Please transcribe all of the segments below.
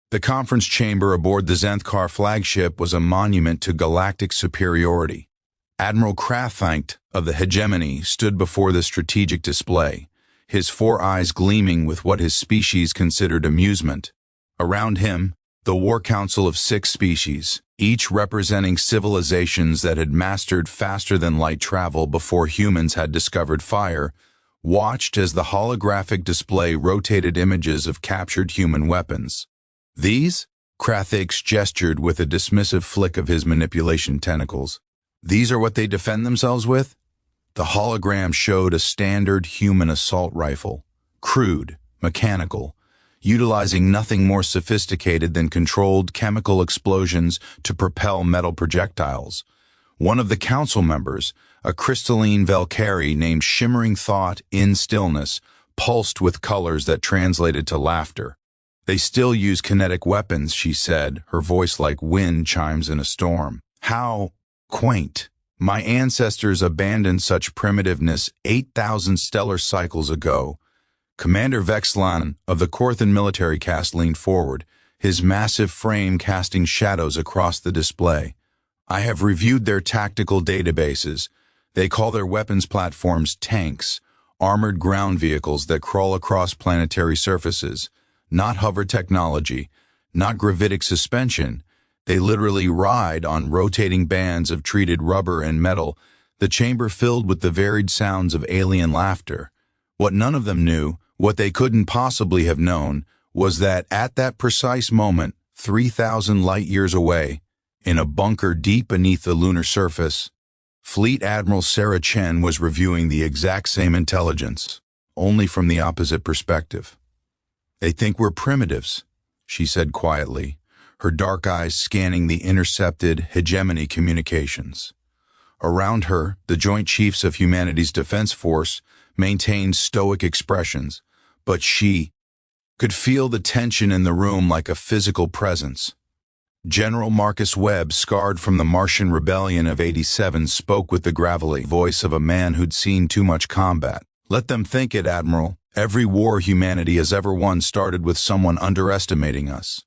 The conference chamber aboard the Zenth'kar flagship was a monument to galactic superiority. Admiral Krath'ix of the Hegemony stood before the strategic display, his 4 eyes gleaming with what his species considered amusement. Around him, the War Council of 6 species, each representing civilizations that had mastered faster than light travel before humans had discovered fire, watched as the holographic display rotated images of captured human weapons. These? Krath'ix gestured with a dismissive flick of his manipulation tentacles. These are what they defend themselves with? The hologram showed a standard human assault rifle, crude, mechanical, utilizing nothing more sophisticated than controlled chemical explosions to propel metal projectiles. One of the council members, a crystalline Valkyrie named Shimmering-Thought-in-Stillness, pulsed with colors that translated to laughter. They still use kinetic weapons, she said, her voice like wind chimes in a storm. How quaint. My ancestors abandoned such primitiveness 8,000 stellar cycles ago. Commander Vex'lan of the Korthan military caste leaned forward, his massive frame casting shadows across the display. I have reviewed their tactical databases. They call their weapons platforms tanks, armored ground vehicles that crawl across planetary surfaces. Not hover technology, not gravitic suspension. They literally ride on rotating bands of treated rubber and metal, the chamber filled with the varied sounds of alien laughter. What none of them knew, what they couldn't possibly have known, was that at that precise moment, 3,000 light-years away, in a bunker deep beneath the lunar surface, Fleet Admiral Sarah Chen was reviewing the exact same intelligence, only from the opposite perspective. They think we're primitives, she said quietly, her dark eyes scanning the intercepted Hegemony communications. Around her, the Joint Chiefs of Humanity's Defense Force maintained stoic expressions, but she could feel the tension in the room like a physical presence. General Marcus Webb, scarred from the Martian Rebellion of '87, spoke with the gravelly voice of a man who'd seen too much combat. Let them think it, Admiral. Every war humanity has ever won started with someone underestimating us.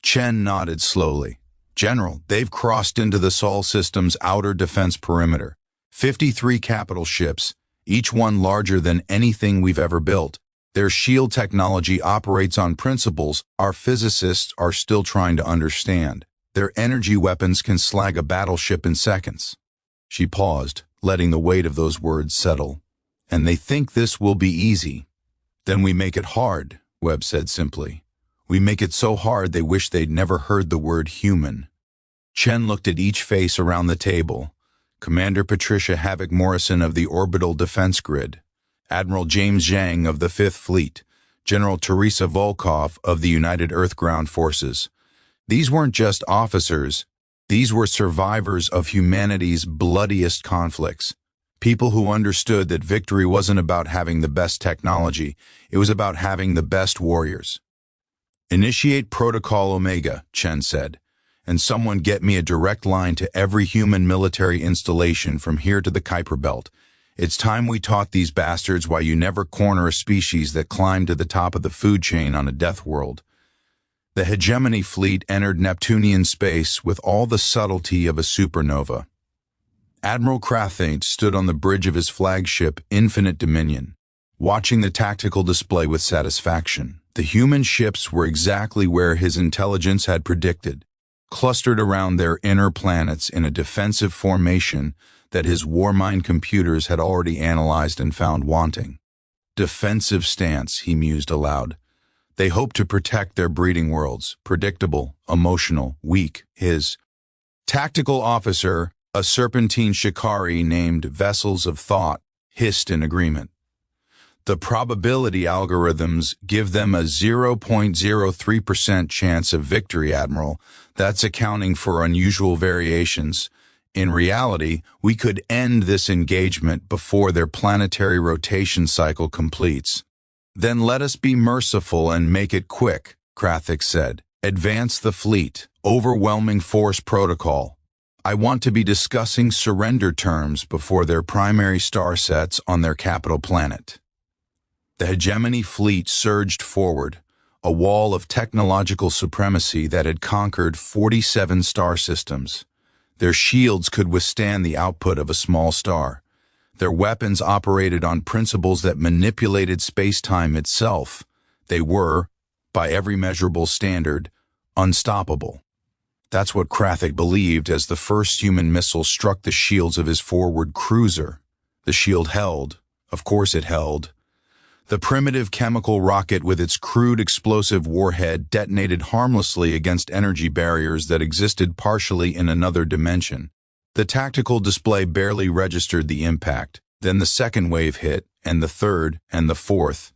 Chen nodded slowly. General, they've crossed into the Sol system's outer defense perimeter. 53 capital ships, each one larger than anything we've ever built. Their shield technology operates on principles our physicists are still trying to understand. Their energy weapons can slag a battleship in seconds. She paused, letting the weight of those words settle. And they think this will be easy. Then we make it hard, Webb said simply. We make it so hard they wish they'd never heard the word human. Chen looked at each face around the table. Commander Patricia Havoc Morrison of the Orbital Defense Grid, Admiral James Zhang of the 5th Fleet, General Teresa Volkov of the United Earth Ground Forces. These weren't just officers. These were survivors of humanity's bloodiest conflicts. People who understood that victory wasn't about having the best technology, it was about having the best warriors. Initiate Protocol Omega, Chen said, and someone get me a direct line to every human military installation from here to the Kuiper Belt. It's time we taught these bastards why you never corner a species that climbed to the top of the food chain on a death world. The Hegemony fleet entered Neptunian space with all the subtlety of a supernova. Admiral Krath'ix stood on the bridge of his flagship, Infinite Dominion, watching the tactical display with satisfaction. The human ships were exactly where his intelligence had predicted, clustered around their inner planets in a defensive formation that his Warmind computers had already analyzed and found wanting. Defensive stance, he mused aloud. They hope to protect their breeding worlds, predictable, emotional, weak. His tactical officer, a serpentine Shikari named Vessels of Thought, hissed in agreement. The probability algorithms give them a 0.03% chance of victory, Admiral. That's accounting for unusual variations. In reality, we could end this engagement before their planetary rotation cycle completes. Then let us be merciful and make it quick, Krath'ix said. Advance the fleet. Overwhelming force protocol. I want to be discussing surrender terms before their primary star sets on their capital planet. The Hegemony fleet surged forward, a wall of technological supremacy that had conquered 47 star systems. Their shields could withstand the output of a small star. Their weapons operated on principles that manipulated space-time itself. They were, by every measurable standard, unstoppable. That's what Krath'ix believed as the first human missile struck the shields of his forward cruiser. The shield held. Of course it held. The primitive chemical rocket with its crude explosive warhead detonated harmlessly against energy barriers that existed partially in another dimension. The tactical display barely registered the impact. Then the second wave hit, and the third, and the fourth.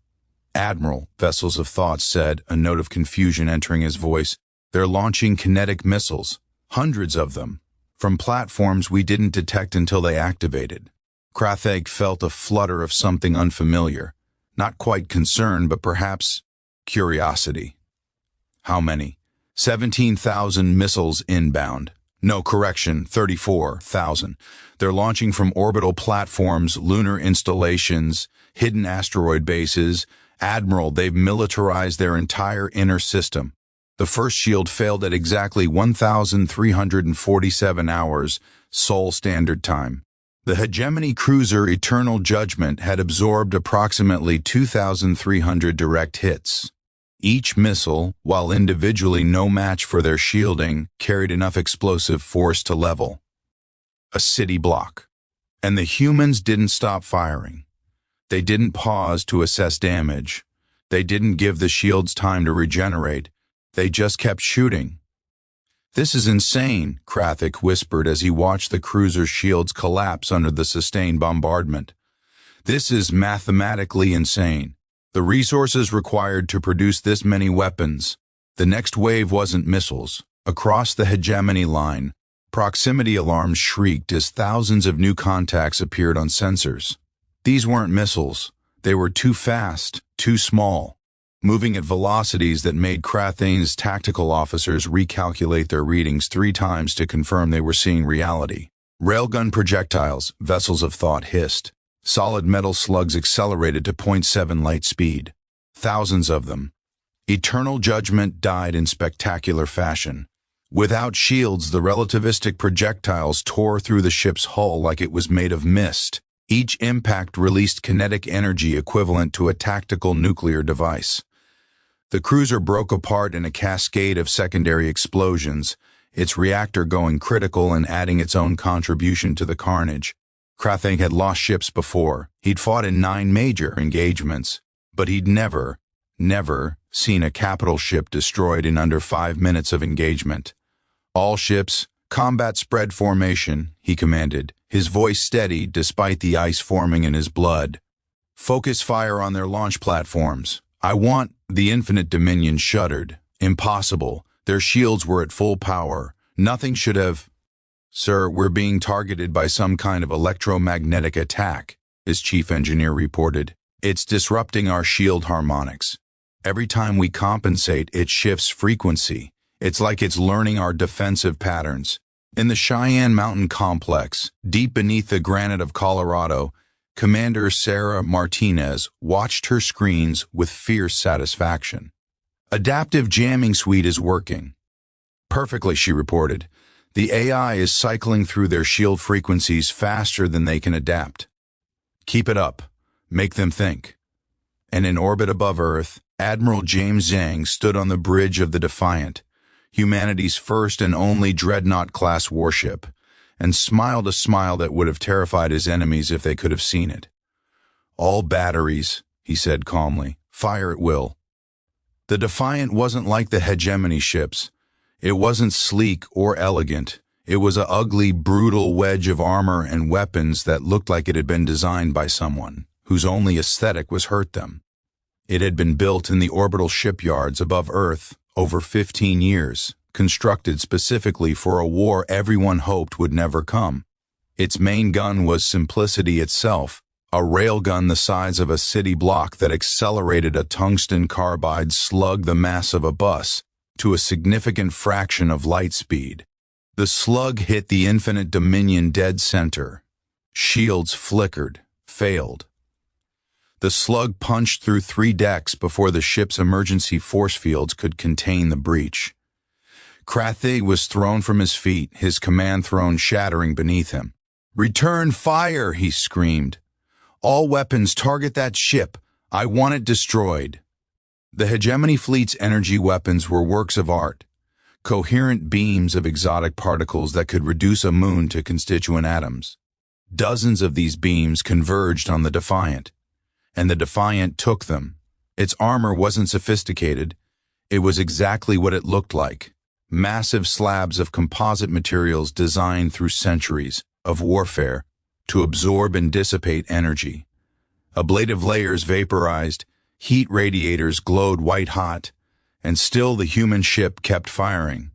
"Admiral," Vessels of Thought said, a note of confusion entering his voice, "they're launching kinetic missiles. Hundreds of them. From platforms we didn't detect until they activated." Krath'ix felt a flutter of something unfamiliar. Not quite concern, but perhaps curiosity. How many? 17,000 missiles inbound. No, correction, 34,000. They're launching from orbital platforms, lunar installations, hidden asteroid bases. Admiral, they've militarized their entire inner system. The first shield failed at exactly 1,347 hours, Seoul Standard Time. The Hegemony cruiser Eternal Judgment had absorbed approximately 2,300 direct hits. Each missile, while individually no match for their shielding, carried enough explosive force to level a city block. And the humans didn't stop firing. They didn't pause to assess damage. They didn't give the shields time to regenerate. They just kept shooting. "This is insane," Krath'ix whispered as he watched the cruiser's shields collapse under the sustained bombardment. "This is mathematically insane. The resources required to produce this many weapons." The next wave wasn't missiles. Across the Hegemony line, proximity alarms shrieked as thousands of new contacts appeared on sensors. These weren't missiles. They were too fast, too small, moving at velocities that made Krath'ix's tactical officers recalculate their readings 3 times to confirm they were seeing reality. "Railgun projectiles," Vessels of Thought hissed. Solid metal slugs accelerated to 0.7 light speed. Thousands of them. Eternal Judgment died in spectacular fashion. Without shields, the relativistic projectiles tore through the ship's hull like it was made of mist. Each impact released kinetic energy equivalent to a tactical nuclear device. The cruiser broke apart in a cascade of secondary explosions, its reactor going critical and adding its own contribution to the carnage. Krath'ix had lost ships before. He'd fought in 9 major engagements, but he'd never seen a capital ship destroyed in under 5 minutes of engagement. "All ships, combat spread formation," he commanded, his voice steady despite the ice forming in his blood. "Focus fire on their launch platforms. I want—" The Infinite Dominion shuddered. "Impossible. Their shields were at full power. Nothing should have—" "Sir, we're being targeted by some kind of electromagnetic attack," his chief engineer reported. "It's disrupting our shield harmonics. Every time we compensate, it shifts frequency. It's like it's learning our defensive patterns." In the Cheyenne Mountain Complex, deep beneath the granite of Colorado, Commander Sarah Martinez watched her screens with fierce satisfaction. "Adaptive jamming suite is working perfectly," she reported. "The AI is cycling through their shield frequencies faster than they can adapt. Keep it up. Make them think." And in orbit above Earth, Admiral James Zhang stood on the bridge of the Defiant, humanity's first and only dreadnought-class warship, and smiled a smile that would have terrified his enemies if they could have seen it. "All batteries," he said calmly. "Fire at will." The Defiant wasn't like the Hegemony ships. It wasn't sleek or elegant. It was a ugly, brutal wedge of armor and weapons that looked like it had been designed by someone whose only aesthetic was hurt them. It had been built in the orbital shipyards above Earth over 15 years, constructed specifically for a war everyone hoped would never come. Its main gun was simplicity itself, a railgun the size of a city block that accelerated a tungsten carbide slug the mass of a bus to a significant fraction of light speed. The slug hit the Infinite Dominion dead center. Shields flickered, failed. The slug punched through 3 decks before the ship's emergency force fields could contain the breach. Krath'ix was thrown from his feet, his command throne shattering beneath him. "Return fire!" he screamed. "All weapons target that ship. I want it destroyed." The Hegemony fleet's energy weapons were works of art, coherent beams of exotic particles that could reduce a moon to constituent atoms. Dozens of these beams converged on the Defiant, and the Defiant took them. Its armor wasn't sophisticated. It was exactly what it looked like. Massive slabs of composite materials designed through centuries of warfare to absorb and dissipate energy. Ablative layers vaporized, heat radiators glowed white-hot, and still the human ship kept firing.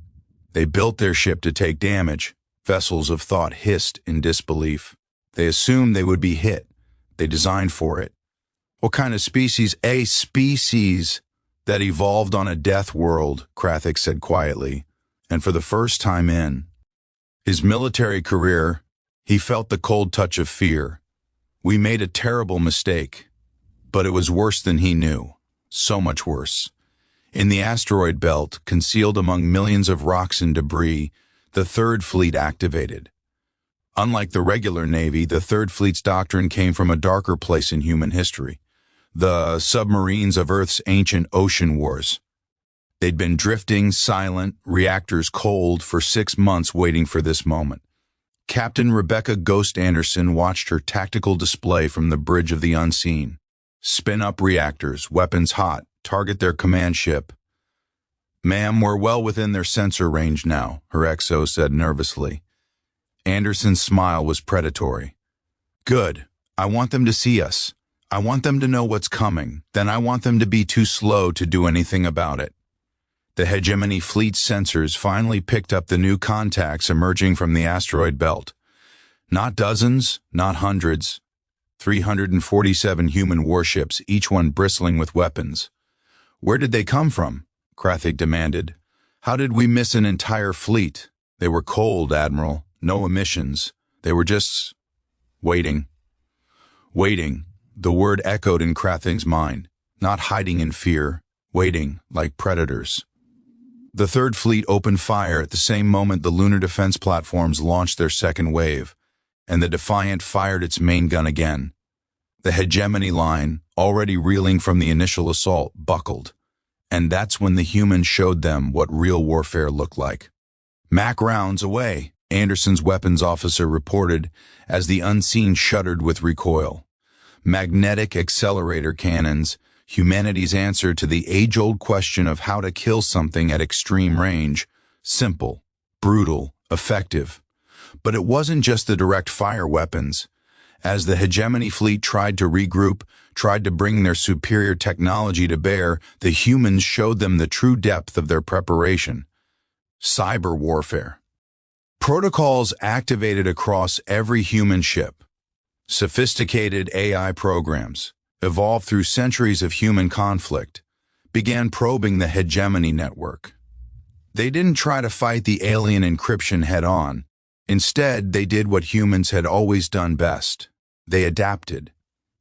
They built their ship to take damage. Vessels of thought hissed in disbelief. They assumed they would be hit. They designed for it. What kind of species? A species that evolved on a death world, Krath'ix said quietly, and for the first time in his military career, he felt the cold touch of fear. We made a terrible mistake, but it was worse than he knew. So much worse. In the asteroid belt, concealed among millions of rocks and debris, the Third Fleet activated. Unlike the regular Navy, the Third Fleet's doctrine came from a darker place in human history. The submarines of Earth's ancient ocean wars. They'd been drifting, silent, reactors cold for 6 months waiting for this moment. Captain Rebecca Ghost Anderson watched her tactical display from the bridge of the unseen. Spin up reactors, weapons hot, target their command ship. "Ma'am, we're well within their sensor range now," her XO said nervously. Anderson's smile was predatory. "Good. I want them to see us. I want them to know what's coming. Then I want them to be too slow to do anything about it." The Hegemony fleet sensors finally picked up the new contacts emerging from the asteroid belt. Not dozens, not hundreds. 347 human warships, each one bristling with weapons. "Where did they come from?" Krath'ix demanded. "How did we miss an entire fleet? They were cold, Admiral. No emissions. They were just waiting." Waiting. The word echoed in Krath'ix's mind. Not hiding in fear. Waiting, like predators. The Third Fleet opened fire at the same moment the lunar defense platforms launched their second wave, and the Defiant fired its main gun again. The Hegemony line, already reeling from the initial assault, buckled, and that's when the humans showed them what real warfare looked like. "Mac rounds away," Anderson's weapons officer reported as the unseen shuddered with recoil. Magnetic accelerator cannons, humanity's answer to the age-old question of how to kill something at extreme range. Simple, brutal, effective. But it wasn't just the direct fire weapons. As the Hegemony fleet tried to regroup, tried to bring their superior technology to bear, the humans showed them the true depth of their preparation. Cyber warfare. Protocols activated across every human ship. Sophisticated AI programs, evolved through centuries of human conflict, began probing the Hegemony network. They didn't try to fight the alien encryption head-on. Instead, they did what humans had always done best. They adapted.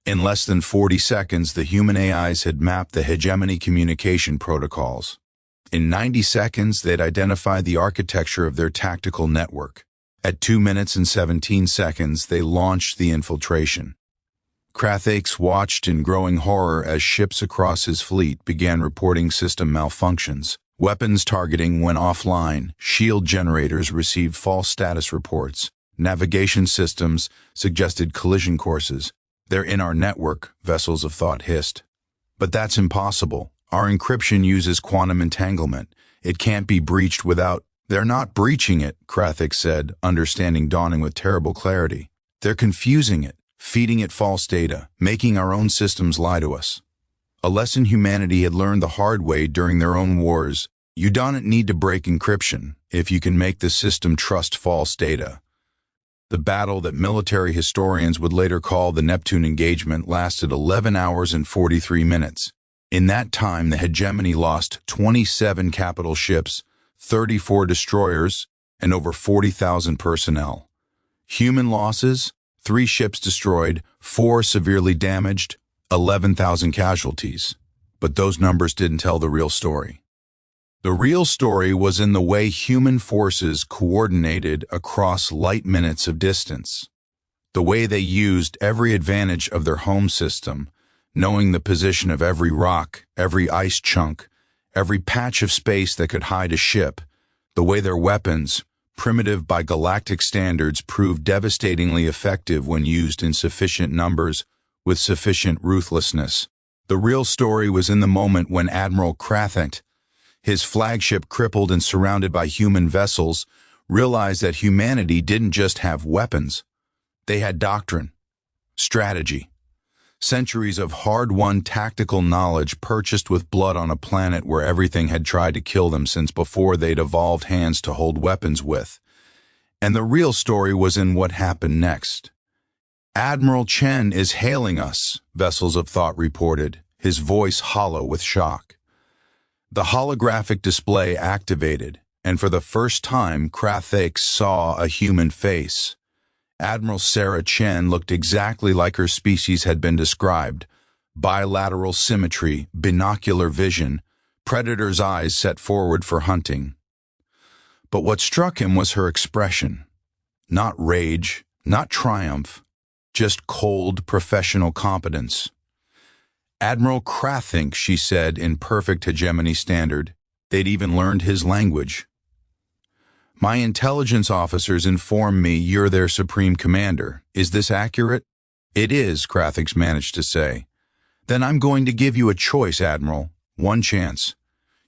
In less than 40 seconds, the human AIs had mapped the Hegemony communication protocols. In 90 seconds, they'd identified the architecture of their tactical network. At 2 minutes and 17 seconds, they launched the infiltration. Krath'ix watched in growing horror as ships across his fleet began reporting system malfunctions. Weapons targeting went offline, shield generators received false status reports, navigation systems suggested collision courses. "They're in our network," vessels of thought hissed. "But that's impossible. Our encryption uses quantum entanglement. It can't be breached without—" "They're not breaching it," Krath'ix said, understanding dawning with terrible clarity. "They're confusing it, feeding it false data, making our own systems lie to us." A lesson humanity had learned the hard way during their own wars. You don't need to break encryption if you can make the system trust false data. The battle that military historians would later call the Neptune engagement lasted 11 hours and 43 minutes. In that time, the Hegemony lost 27 capital ships, 34 destroyers, and over 40,000 personnel. Human losses: 3 ships destroyed, 4 severely damaged, 11,000 casualties. But those numbers didn't tell the real story. The real story was in the way human forces coordinated across light minutes of distance. The way they used every advantage of their home system, knowing the position of every rock, every ice chunk, every patch of space that could hide a ship. The way their weapons, primitive by galactic standards, proved devastatingly effective when used in sufficient numbers with sufficient ruthlessness. The real story was in the moment when Admiral Krath'ix, his flagship crippled and surrounded by human vessels, realized that humanity didn't just have weapons. They had doctrine, strategy, centuries of hard-won tactical knowledge purchased with blood on a planet where everything had tried to kill them since before they'd evolved hands to hold weapons with. And the real story was in what happened next. "Admiral Chen is hailing us," Vessels of Thought reported, his voice hollow with shock. The holographic display activated, and for the first time Krath'ix saw a human face. Admiral Sarah Chen looked exactly like her species had been described. Bilateral symmetry, binocular vision, predator's eyes set forward for hunting. But what struck him was her expression. Not rage, not triumph, just cold, professional competence. "Admiral Krath'ix," she said in perfect hegemony standard. They'd even learned his language. "My intelligence officers inform me you're their supreme commander. Is this accurate?" "It is," Krath'ix managed to say. "Then I'm going to give you a choice, Admiral. One chance.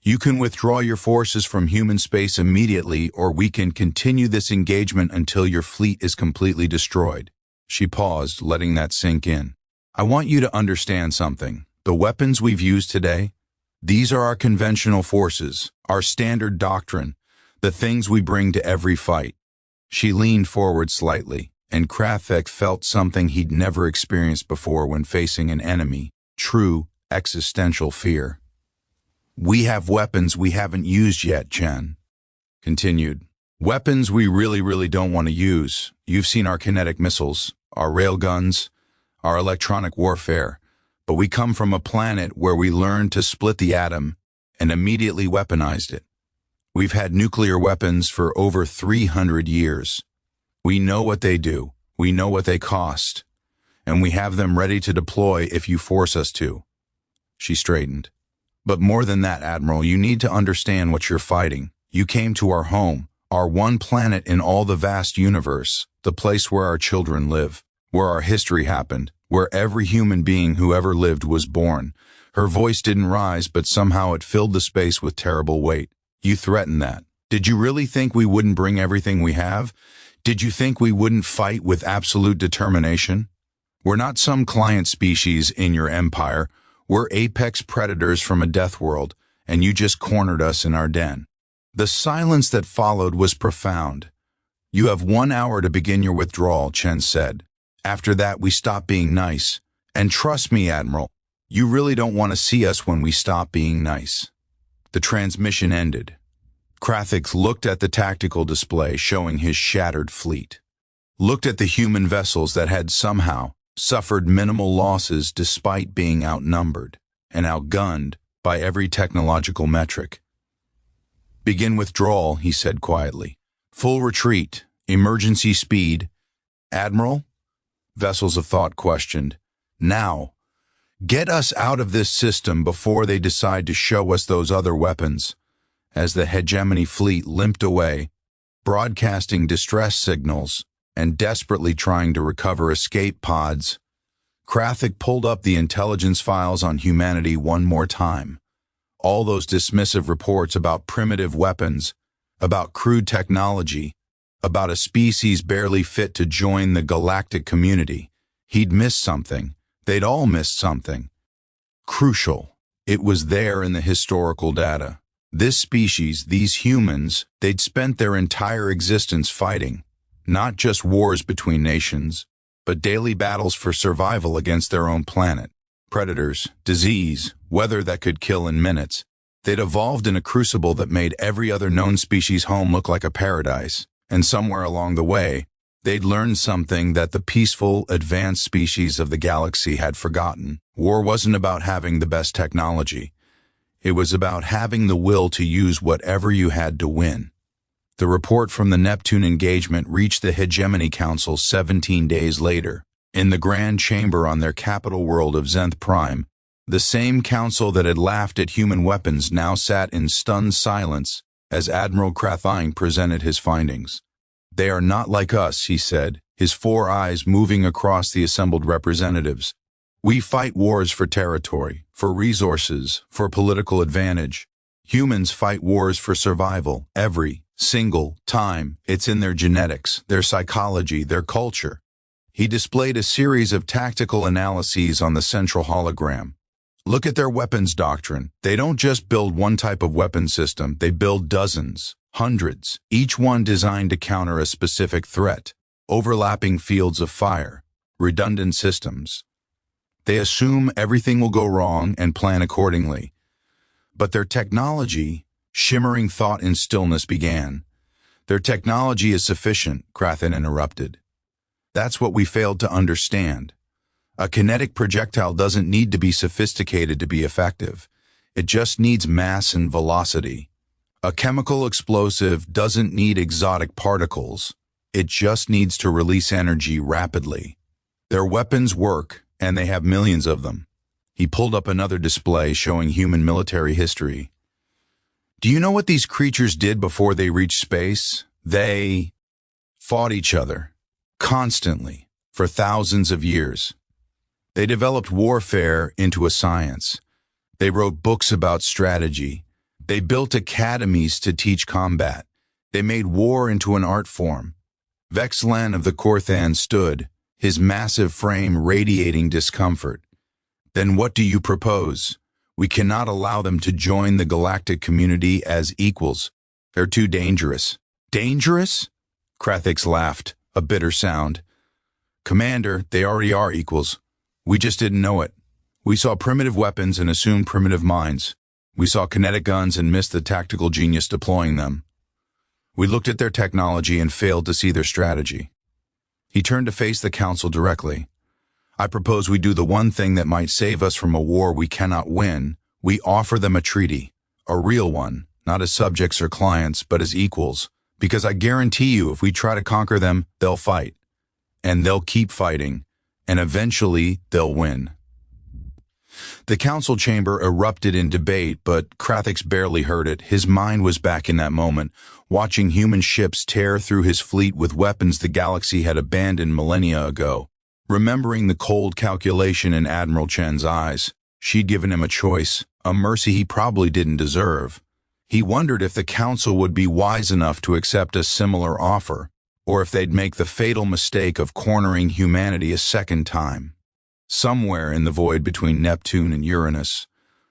You can withdraw your forces from human space immediately, or we can continue this engagement until your fleet is completely destroyed." She paused, letting that sink in. "I want you to understand something. The weapons we've used today, these are our conventional forces, our standard doctrine, the things we bring to every fight." She leaned forward slightly, and Krath'ix felt something he'd never experienced before when facing an enemy, true existential fear. "We have weapons we haven't used yet," Chen continued. "Weapons we really don't want to use. You've seen our kinetic missiles, our railguns, our electronic warfare, but we come from a planet where we learned to split the atom and immediately weaponized it. We've had nuclear weapons for over 300 years. We know what they do, we know what they cost, and we have them ready to deploy if you force us to." She straightened. "But more than that, Admiral, you need to understand what you're fighting. You came to our home, our one planet in all the vast universe, the place where our children live, where our history happened, where every human being who ever lived was born." Her voice didn't rise, but somehow it filled the space with terrible weight. "You threatened that. Did you really think we wouldn't bring everything we have? Did you think we wouldn't fight with absolute determination? We're not some client species in your empire. We're apex predators from a death world, and you just cornered us in our den." The silence that followed was profound. "You have 1 hour to begin your withdrawal," Chen said. "After that, we stop being nice. And trust me, Admiral, you really don't want to see us when we stop being nice." The transmission ended. Krath'ix looked at the tactical display showing his shattered fleet. Looked at the human vessels that had somehow suffered minimal losses despite being outnumbered and outgunned by every technological metric. "Begin withdrawal," he said quietly. "Full retreat, emergency speed." "Admiral?" Vessels of Thought questioned. "Now. Get us out of this system before they decide to show us those other weapons." As the Hegemony fleet limped away, broadcasting distress signals and desperately trying to recover escape pods, Krath'ix pulled up the intelligence files on humanity one more time. All those dismissive reports about primitive weapons, about crude technology, about a species barely fit to join the galactic community. He'd missed something. They'd all missed something. Crucial. It was there in the historical data. This species, these humans, they'd spent their entire existence fighting. Not just wars between nations, but daily battles for survival against their own planet. Predators, disease, weather that could kill in minutes. They'd evolved in a crucible that made every other known species home look like a paradise. And somewhere along the way, They'd learned something that the peaceful, advanced species of the galaxy had forgotten. War wasn't about having the best technology. It was about having the will to use whatever you had to win. The report from the Neptune engagement reached the Hegemony Council 17 days later. In the Grand Chamber on their capital world of Zenth Prime, the same council that had laughed at human weapons now sat in stunned silence as Admiral Krath'ix presented his findings. "They are not like us," he said, his four eyes moving across the assembled representatives. "We fight wars for territory, for resources, for political advantage. Humans fight wars for survival, every single time. It's in their genetics, their psychology, their culture." He displayed a series of tactical analyses on the central hologram. "Look at their weapons doctrine. They don't just build one type of weapon system, they build dozens, hundreds, each one designed to counter a specific threat, overlapping fields of fire, redundant systems. They assume everything will go wrong and plan accordingly. But their technology," Shimmering-Thought-in-Stillness began. "Their technology is sufficient," Krath'ix interrupted. "That's what we failed to understand. A kinetic projectile doesn't need to be sophisticated to be effective. It just needs mass and velocity. A chemical explosive doesn't need exotic particles. It just needs to release energy rapidly. Their weapons work, and they have millions of them." He pulled up another display showing human military history. "Do you know what these creatures did before they reached space? They fought each other, constantly, for thousands of years. They developed warfare into a science. They wrote books about strategy. They built academies to teach combat. They made war into an art form. Vex'lan of the Korthan stood, his massive frame radiating discomfort. Then what do you propose? We cannot allow them to join the galactic community as equals. They're too dangerous." "Dangerous?" Krath'ix laughed, a bitter sound. "Commander, they already are equals. We just didn't know it. We saw primitive weapons and assumed primitive minds. We saw kinetic guns and missed the tactical genius deploying them. We looked at their technology and failed to see their strategy." He turned to face the council directly. "I propose we do the one thing that might save us from a war we cannot win. We offer them a treaty, a real one, not as subjects or clients, but as equals. Because I guarantee you, if we try to conquer them, they'll fight. And they'll keep fighting. And eventually, they'll win." The council chamber erupted in debate, but Krath'ix barely heard it. His mind was back in that moment, watching human ships tear through his fleet with weapons the galaxy had abandoned millennia ago. Remembering the cold calculation in Admiral Chen's eyes, she'd given him a choice, a mercy he probably didn't deserve. He wondered if the council would be wise enough to accept a similar offer, or if they'd make the fatal mistake of cornering humanity a second time. Somewhere in the void between Neptune and Uranus,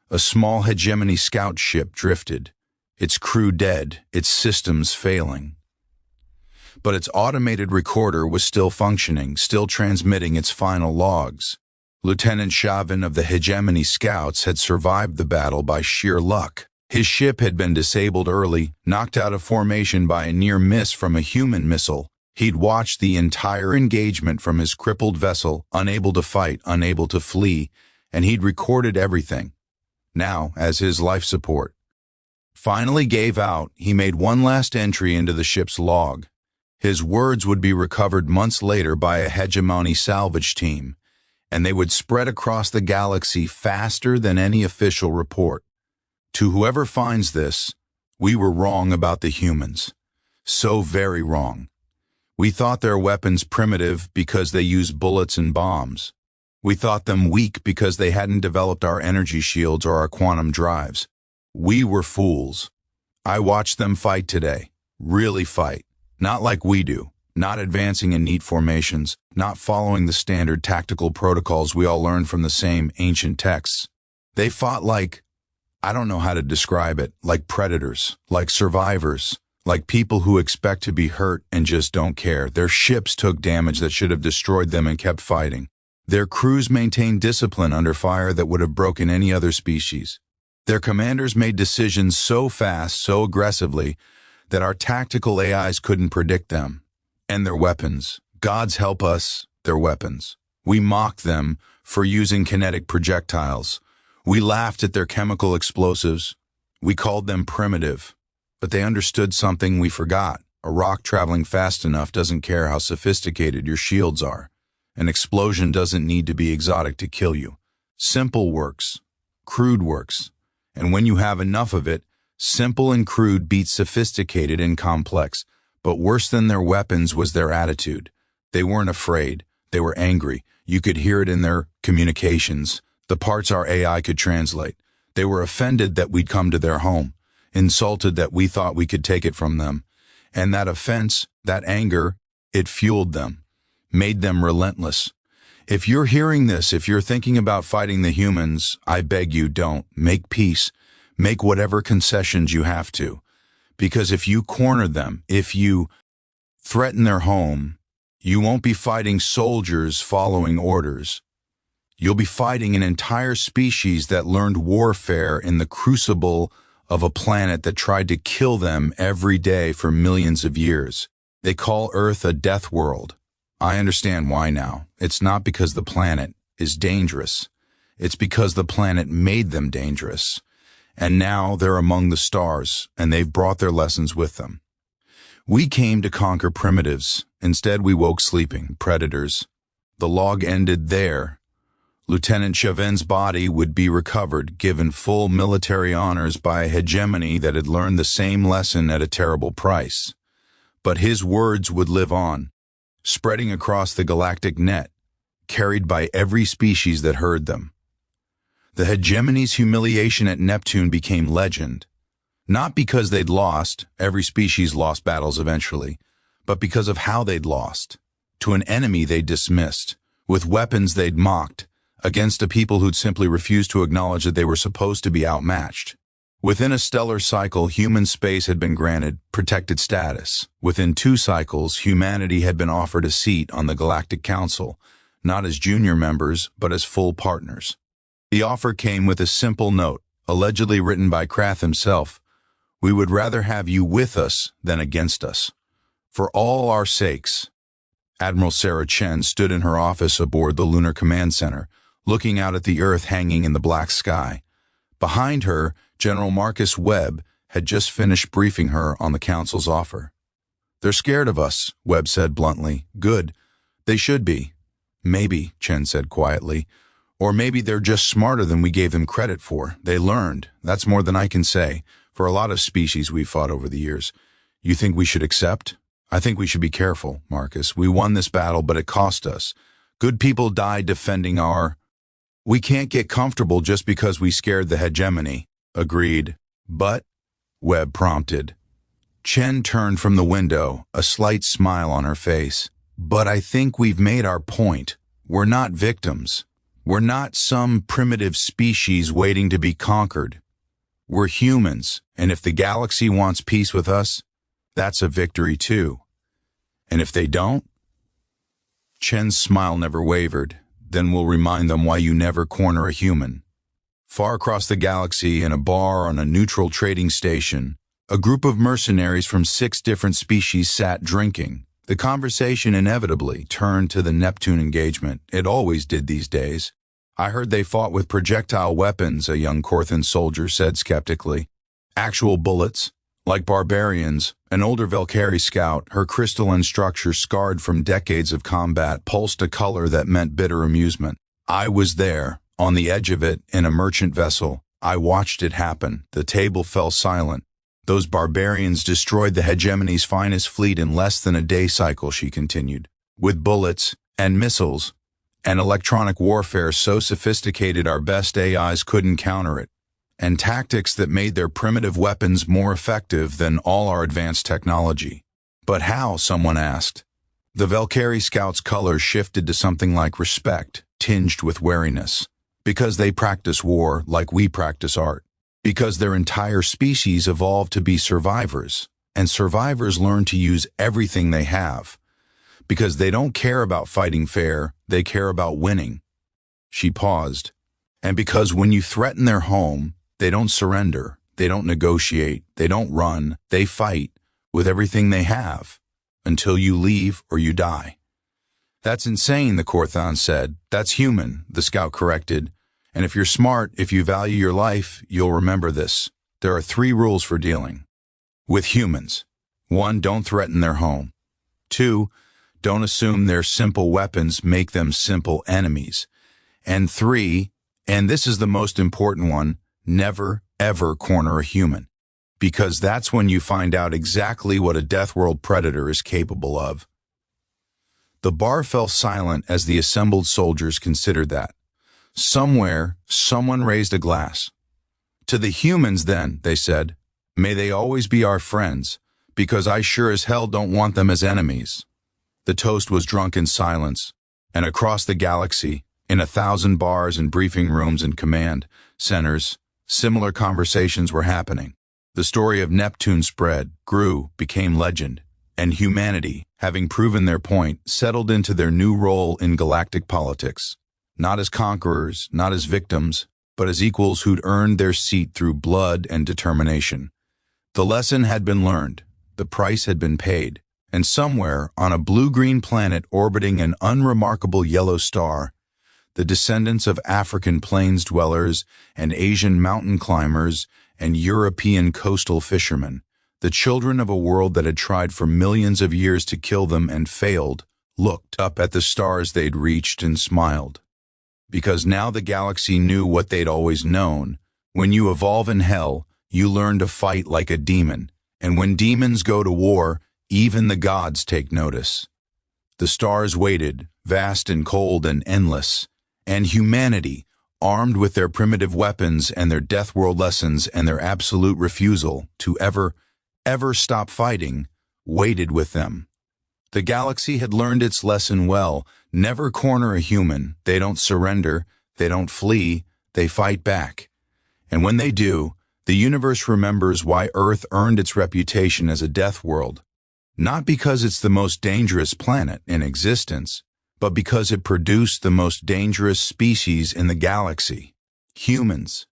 a small Hegemony scout ship drifted, its crew dead, its systems failing. But its automated recorder was still functioning, still transmitting its final logs. Lieutenant Sha'vin of the Hegemony scouts had survived the battle by sheer luck. His ship had been disabled early, knocked out of formation by a near miss from a human missile. He'd watched the entire engagement from his crippled vessel, unable to fight, unable to flee, and he'd recorded everything. Now, as his life support finally gave out, he made one last entry into the ship's log. His words would be recovered months later by a Hegemony salvage team, and they would spread across the galaxy faster than any official report. To whoever finds this, we were wrong about the humans. So very wrong. We thought their weapons primitive because they used bullets and bombs. We thought them weak because they hadn't developed our energy shields or our quantum drives. We were fools. I watched them fight today. Really fight. Not like we do. Not advancing in neat formations. Not following the standard tactical protocols we all learned from the same ancient texts. They fought like, I don't know how to describe it, like predators, like survivors, like people who expect to be hurt and just don't care. Their ships took damage that should have destroyed them and kept fighting. Their crews maintained discipline under fire that would have broken any other species. Their commanders made decisions so fast, so aggressively, that our tactical AIs couldn't predict them. And their weapons, Gods help us, their weapons. We mocked them for using kinetic projectiles. We laughed at their chemical explosives. We called them primitive. But they understood something we forgot. A rock traveling fast enough doesn't care how sophisticated your shields are. An explosion doesn't need to be exotic to kill you. Simple works. Crude works. And when you have enough of it, simple and crude beats sophisticated and complex. But worse than their weapons was their attitude. They weren't afraid. They were angry. You could hear it in their communications, the parts our AI could translate. They were offended that we'd come to their home, insulted that we thought we could take it from them. And that offense, that anger, it fueled them, made them relentless. If you're hearing this, if you're thinking about fighting the humans, I beg you don't. Make peace. Make whatever concessions you have to. Because if you corner them, if you threaten their home, you won't be fighting soldiers following orders. You'll be fighting an entire species that learned warfare in the crucible of a planet that tried to kill them every day for millions of years. They call Earth a death world. I understand why now. It's not because the planet is dangerous. It's because the planet made them dangerous. And now they're among the stars, and they've brought their lessons with them. We came to conquer primitives. Instead, we woke sleeping predators. The log ended there. Lieutenant Sha'vin's body would be recovered, given full military honors by a hegemony that had learned the same lesson at a terrible price. But his words would live on, spreading across the galactic net, carried by every species that heard them. The hegemony's humiliation at Neptune became legend, not because they'd lost, every species lost battles eventually, but because of how they'd lost, to an enemy they'd dismissed, with weapons they'd mocked, against a people who'd simply refused to acknowledge that they were supposed to be outmatched. Within a stellar cycle, human space had been granted protected status. Within 2 cycles, humanity had been offered a seat on the Galactic Council, not as junior members, but as full partners. The offer came with a simple note, allegedly written by Krath himself. We would rather have you with us than against us. For all our sakes. Admiral Sarah Chen stood in her office aboard the Lunar Command Center, looking out at the Earth hanging in the black sky. Behind her, General Marcus Webb had just finished briefing her on the Council's offer. They're scared of us, Webb said bluntly. Good. They should be. Maybe, Chen said quietly. Or maybe they're just smarter than we gave them credit for. They learned. That's more than I can say. For a lot of species we've fought over the years. You think we should accept? I think we should be careful, Marcus. We won this battle, but it cost us. Good people died defending our... We can't get comfortable just because we scared the hegemony. Agreed. But, Webb prompted. Chen turned from the window, a slight smile on her face. But I think we've made our point. We're not victims. We're not some primitive species waiting to be conquered. We're humans, and if the galaxy wants peace with us, that's a victory too. And if they don't? Chen's smile never wavered. Then we'll remind them why you never corner a human. Far across the galaxy, in a bar on a neutral trading station, a group of mercenaries from 6 different species sat drinking. The conversation inevitably turned to the Neptune engagement. It always did these days. I heard they fought with projectile weapons, a young Korthan soldier said skeptically. Actual bullets, like barbarians. An older Valkyrie scout, her crystalline structure scarred from decades of combat, pulsed a color that meant bitter amusement. I was there, on the edge of it, in a merchant vessel. I watched it happen. The table fell silent. Those barbarians destroyed the hegemony's finest fleet in less than a day cycle, she continued. With bullets and missiles and electronic warfare so sophisticated our best AIs couldn't counter it. And tactics that made their primitive weapons more effective than all our advanced technology. But how, someone asked. The Valkyrie scouts' colors shifted to something like respect, tinged with wariness. Because they practice war like we practice art. Because their entire species evolved to be survivors, and survivors learn to use everything they have. Because they don't care about fighting fair, they care about winning. She paused. And because when you threaten their home, they don't surrender, they don't negotiate, they don't run, they fight with everything they have, until you leave or you die. "That's insane," the Korthon said. "That's human," the scout corrected. "And if you're smart, if you value your life, you'll remember this. There are 3 rules for dealing with humans. 1, don't threaten their home. 2, don't assume their simple weapons make them simple enemies. And 3, and this is the most important one, never, ever corner a human. Because that's when you find out exactly what a deathworld predator is capable of." The bar fell silent as the assembled soldiers considered that. Somewhere, someone raised a glass. "To the humans, then," they said. "May they always be our friends, because I sure as hell don't want them as enemies." The toast was drunk in silence, and across the galaxy, in 1,000 bars and briefing rooms and command centers, similar conversations were happening. The story of Neptune spread, grew, became legend, and humanity, having proven their point, settled into their new role in galactic politics. Not as conquerors, not as victims, but as equals who'd earned their seat through blood and determination. The lesson had been learned, the price had been paid, and somewhere on a blue-green planet orbiting an unremarkable yellow star, the descendants of African plains dwellers and Asian mountain climbers and European coastal fishermen, the children of a world that had tried for millions of years to kill them and failed, looked up at the stars they'd reached and smiled. Because now the galaxy knew what they'd always known. When you evolve in hell, you learn to fight like a demon, and when demons go to war, even the gods take notice. The stars waited, vast and cold and endless, and humanity, armed with their primitive weapons and their deathworld lessons and their absolute refusal to ever stop fighting, waited with them. The galaxy had learned its lesson well. Never corner a human. They don't surrender. They don't flee. They fight back. And when they do, the universe remembers why Earth earned its reputation as a death world. Not because it's the most dangerous planet in existence, but because it produced the most dangerous species in the galaxy, humans.